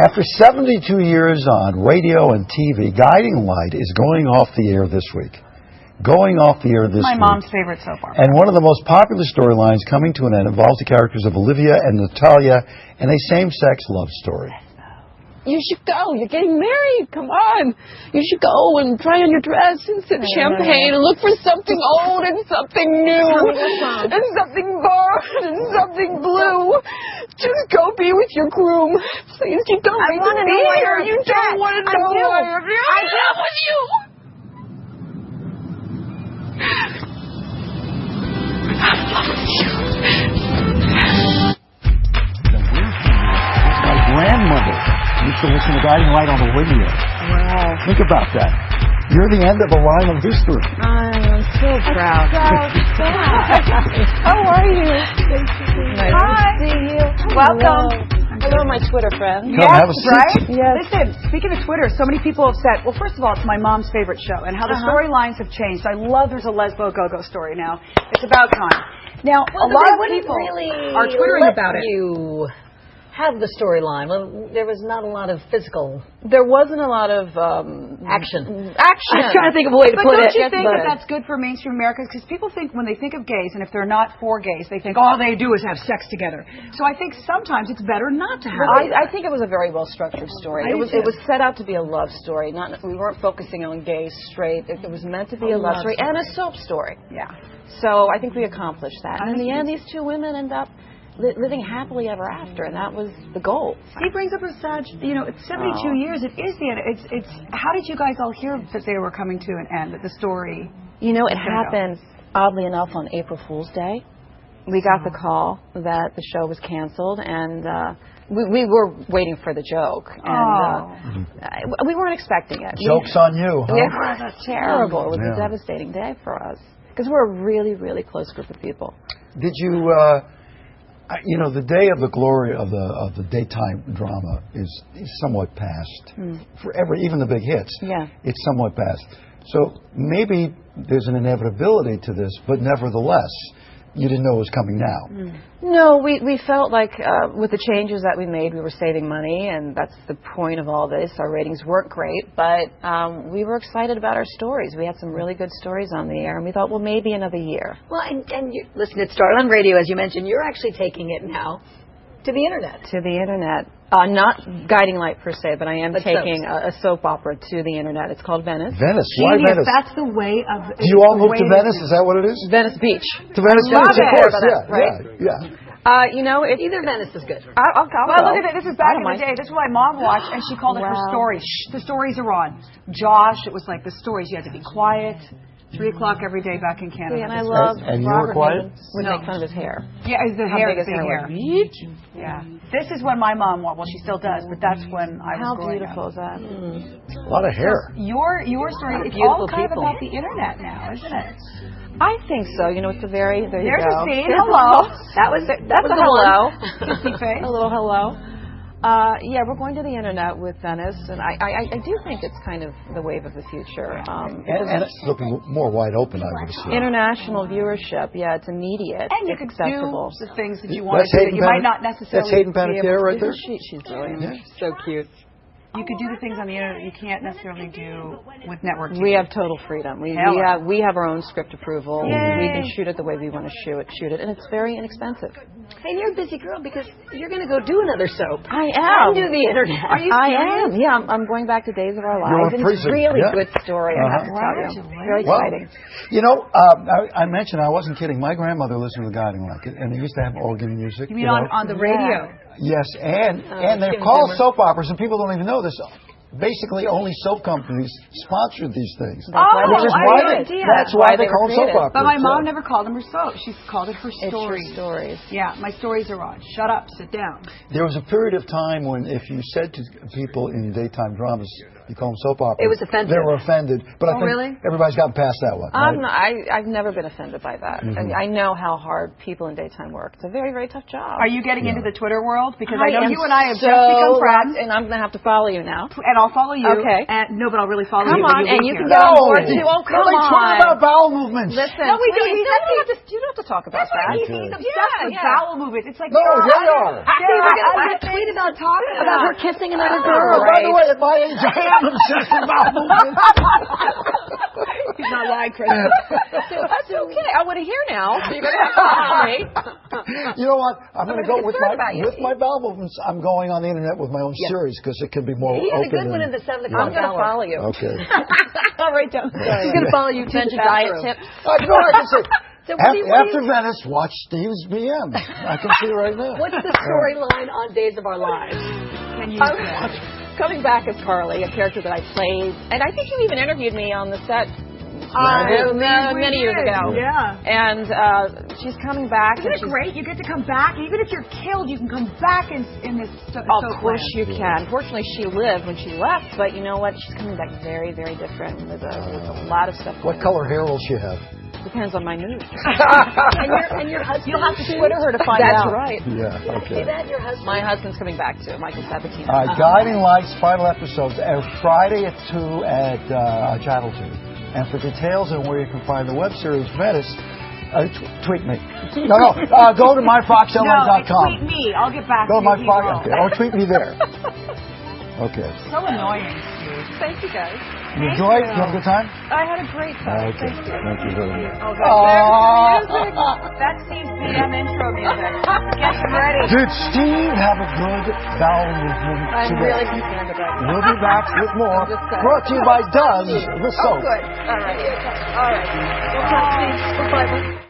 After 72 years on radio and TV, Guiding Light is going off the air this week. Going off the air this week. My mom's favorite soap opera. And one of the most popular storylines coming to an end involves the characters of Olivia and Natalia in a same-sex love story. You should go. You're getting married. Come on. You should go and try on your dress and sip champagne and look for something old and something new and something borrowed and something blue. Just go be with your groom. Please, you don't need to be here. You don't want to know why I'm here. I love with you. My grandmother used to listen to Guiding Light on the radio. Wow. Think about that. You're the end of a line of history. I'm so proud. How are you? Nice to see you. Welcome. Hello, my Twitter friend. Come have a seat. Right? Yes. Listen, speaking of Twitter, so many people have said, well, first of all, it's my mom's favorite show, and how the storylines have changed. I love there's a Lesbo Go-Go story now. It's about time. Now, a lot of people are twittering about it. You have the storyline. Well, there was not a lot of physical. There wasn't a lot of Action. I was trying to think of a way to put it. But don't you think that that's good for mainstream America? Because people think when they think of gays, and if they're not for gays, they think all they do is have sex together. So I think sometimes it's better not to have. I think it was a very well structured story. It was set out to be a love story. We weren't focusing on gay, straight. It was meant to be a love story and a soap story. Yeah. So I think we accomplished that. And in the end, these two women end up living happily ever after, and that was the goal. He brings up a sad, it's 72 years. It is the end. It's. How did you guys all hear that they were coming to an end? That the story. It happened oddly enough on April Fool's Day. We got the call that the show was canceled, and we were waiting for the joke, and we weren't expecting it. Joke's on you, huh? It was terrible. It was a devastating day for us because we're a really, really close group of people. Did you? The day of the glory of the daytime drama is somewhat past. Even the big hits. Yeah. It's somewhat past. So maybe there's an inevitability to this, but nevertheless, you didn't know it was coming now. No, we felt like with the changes that we made, we were saving money, and that's the point of all this. Our ratings weren't great, but we were excited about our stories. We had some really good stories on the air, and we thought, well, maybe another year. Well, and you listen, it started on radio, as you mentioned. You're actually taking it now to the internet. To the internet. Not Guiding Light per se, but I am taking a soap opera to the internet. It's called Venice. Venice? Why Venice? That's the way of... Do you all move to Venice? Is that what it is? Venice Beach. To Venice Beach, of course. Either Venice is good. I'll go. Well, look at it. This is back in the day. This is what my mom watched, and she called it her stories. Shh, the stories are on. Josh, it was like the stories. You had to be quiet. 3 o'clock every day back in Canada. And I love and you were quiet? Would make fun of his hair. Yeah, the hair, big big hair. Yeah. This is when my mom watched. Well, she still does, but that's when I was growing up. How beautiful is that? A lot of hair. Your story, it's all kind of about the internet now, isn't it? I think so. It's a very... There's a scene. Hello. That's a hello. A little hello. We're going to the internet with Venice, and I do think it's kind of the wave of the future. And it's looking more wide open, I would assume. International viewership, it's immediate. And you it's can accessible. do the things that you want to do that you might not necessarily That's Hayden Panettiere right there? She's brilliant. Yeah. So cute. You could do the things on the internet you can't necessarily do with network TV. We have total freedom. We have our own script approval. Yay. We can shoot it the way we want to shoot it, and it's very inexpensive. Hey, and you're a busy girl because you're going to go do another soap. I am. And do the internet. Are you serious? I am. Yeah, I'm going back to Days of Our Lives. And it's a really good story, I have to tell you. Very exciting. I mentioned, I wasn't kidding. My grandmother listened to the Guiding Light, and they used to have organ music. You mean on the radio? Yes, and they're called soap operas, and people don't even know this. Basically, only soap companies sponsored these things. That's why they call them soap operas. But my mom never called them her soap. She called it her stories. It's your stories. Yeah, my stories are on. Shut up, sit down. There was a period of time when if you said to people in daytime dramas, You call them soap operas. It was offensive. They were offended. But I think really? everybody's gotten past that one. Right? I've never been offended by that. I know how hard people in daytime work. It's a very, very tough job. Are you getting into the Twitter world? Because I know you and I have just become friends. And I'm going to have to follow you now. And I'll follow you. Okay. And, no, but I'll really follow you. Come on, and you can go on board too. Oh, come on. Tweet about bowel movements. Listen, no, we do. You don't have to talk about that. He's obsessed with bowel movements. It's like, no, here you are. I tweet about her kissing another girl. By the way, at my age, I am obsessed with bowel movements. He's not lying, Chris. That's okay. I want to hear now. So you're going to have to tell me. You know what? I'm going to go with my bowel movements. I'm going on the internet with my own series because it can be more open. He's a good one in the 7 o'clock I'm going to follow you. Okay. I'll write down. He's going to follow you to the diet bathroom. tips. You know what I can say? So after Venice, watch Steve's BM. I can see it right now. What's the storyline on Days of Our Lives? Can you coming back as Carly, a character that I played, and I think you even interviewed me on the set many years ago. Yeah. And she's coming back. Isn't it great? You get to come back. Even if you're killed, you can come back in this soap Of course you can. Fortunately, she lived when she left, but you know what? She's coming back very, very different with a lot of stuff. What color hair will she have? Depends on my mood. and your husband. You'll have to Twitter her to find out. That's right. Yeah, okay. See that? Your husband. My husband's coming back too, Michael Sabatino. All right, Guiding Lights, final episodes, Friday at 2 at Chappell 2. And for details on where you can find the web series Venice, tweet me. No, go to myfoxla.com. No, tweet me. I'll get back to you. Go to myfox. Okay. Or tweet me there. Okay. So annoying. Thank you, guys. You enjoyed? You have a good time? I had a great time. Okay. Thank you very much. That's Steve's BM intro music. Get him ready. Did Steve have a good bowel movement I'm today? really concerned about it. We'll be back with more. Brought to you by Does the Soap. Good. All right. All right. We'll talk to you. Bye-bye.